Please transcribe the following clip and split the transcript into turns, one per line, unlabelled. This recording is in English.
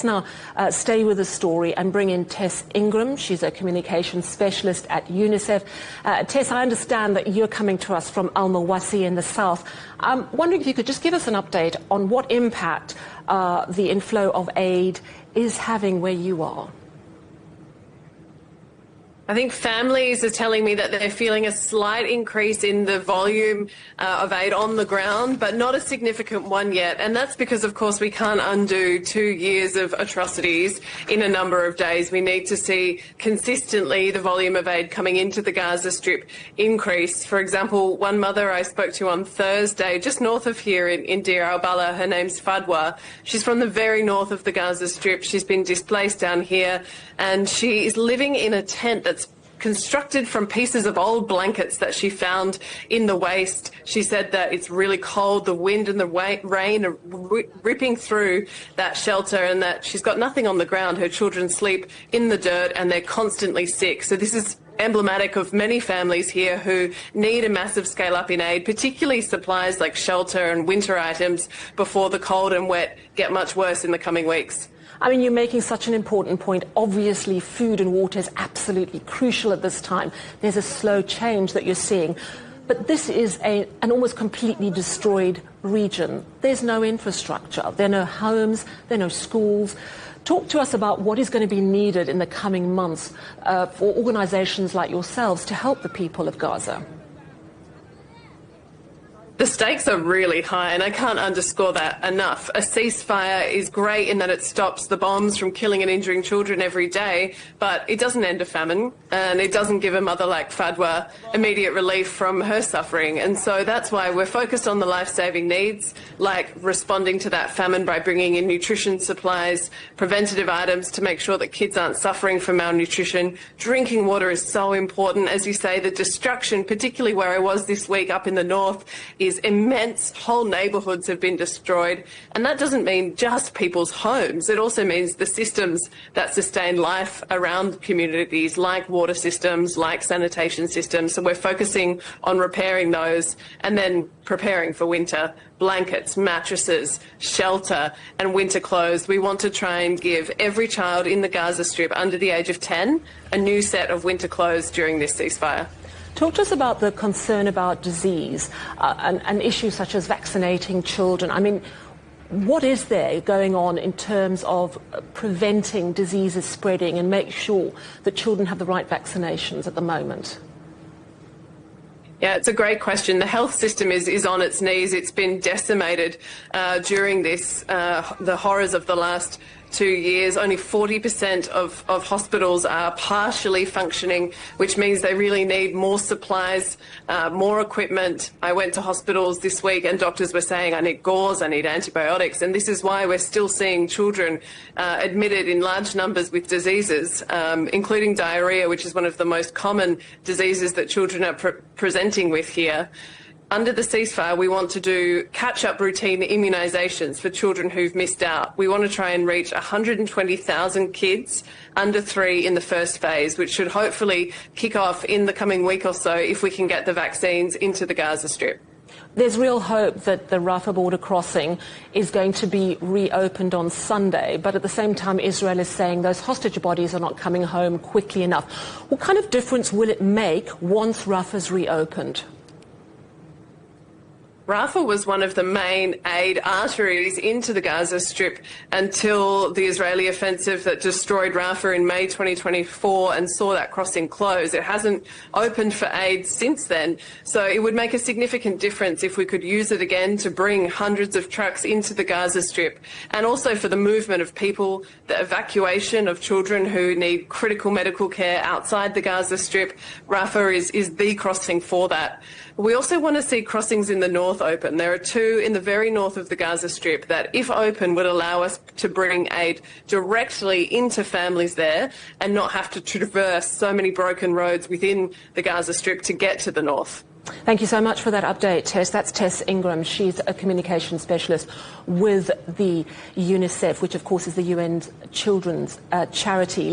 now stay with the story and bring in Tess Ingram. She's a communications specialist at UNICEF. Tess, I understand that you're coming to us from Mawasi in the south. I'm wondering if you could just give us an update on what impact the inflow of aid is having where you are.
I think families are telling me that they're feeling a slight increase in the volume of aid on the ground, but not a significant one yet. And that's because, of course, we can't undo 2 years of atrocities in a number of days. We need to see consistently the volume of aid coming into the Gaza Strip increase. For example, one mother I spoke to on Thursday, just north of here in Deir al-Balah, her name's Fadwa. She's from the very north of the Gaza Strip. She's been displaced down here, and she is living in a tent that's constructed from pieces of old blankets that she found in the waste. She said that it's really cold, the wind and the rain are ripping through that shelter, and that she's got nothing on the ground. Her children sleep in the dirt and they're constantly sick. So this is emblematic of many families here who need a massive scale up in aid, particularly supplies like shelter and winter items before the cold and wet get much worse in the coming weeks.
I mean, you're making such an important point. Obviously, food and water is absolutely crucial at this time. There's a slow change that you're seeing. But this is an almost completely destroyed region. There's no infrastructure. There are no homes. There are no schools. Talk to us about what is going to be needed in the coming months for organisations like yourselves to help the people of Gaza.
The stakes are really high, and I can't underscore that enough. A ceasefire is great in that it stops the bombs from killing and injuring children every day, but it doesn't end a famine, and it doesn't give a mother like Fadwa immediate relief from her suffering. And so that's why we're focused on the life-saving needs, like responding to that famine by bringing in nutrition supplies, preventative items to make sure that kids aren't suffering from malnutrition. Drinking water is so important. As you say, the destruction, particularly where I was this week up in the north, is immense. Whole neighbourhoods have been destroyed, and that doesn't mean just people's homes. It also means the systems that sustain life around communities, like water systems, like sanitation systems. So we're focusing on repairing those and then preparing for winter. Blankets, mattresses, shelter and winter clothes. We want to try and give every child in the Gaza Strip under the age of 10 a new set of winter clothes during this ceasefire.
Talk to us about the concern about disease and issues such as vaccinating children. I mean, what is there going on in terms of preventing diseases spreading and make sure that children have the right vaccinations at the moment?
Yeah, it's a great question. The health system is on its knees. It's been decimated during this, the horrors of the last 2 years. Only 40% of hospitals are partially functioning, which means they really need more supplies, more equipment. I went to hospitals this week and doctors were saying, I need gauze, I need antibiotics. And this is why we're still seeing children admitted in large numbers with diseases, including diarrhoea, which is one of the most common diseases that children are presenting with here. Under the ceasefire, we want to do catch-up routine immunisations for children who've missed out. We want to try and reach 120,000 kids under 3 in the first phase, which should hopefully kick off in the coming week or so if we can get the vaccines into the Gaza Strip.
There's real hope that the Rafah border crossing is going to be reopened on Sunday, but at the same time Israel is saying those hostage bodies are not coming home quickly enough. What kind of difference will it make once Rafah's reopened?
Rafah was one of the main aid arteries into the Gaza Strip until the Israeli offensive that destroyed Rafah in May 2024 and saw that crossing close. It hasn't opened for aid since then. So it would make a significant difference if we could use it again to bring hundreds of trucks into the Gaza Strip, and also for the movement of people, the evacuation of children who need critical medical care outside the Gaza Strip. Rafah is the crossing for that. We also want to see crossings in the north open. There are 2 in the very north of the Gaza Strip that, if open, would allow us to bring aid directly into families there and not have to traverse so many broken roads within the Gaza Strip to get to the north.
Thank you so much for that update, Tess. That's Tess Ingram. She's a communication specialist with the UNICEF, which of course is the UN Children's Charity.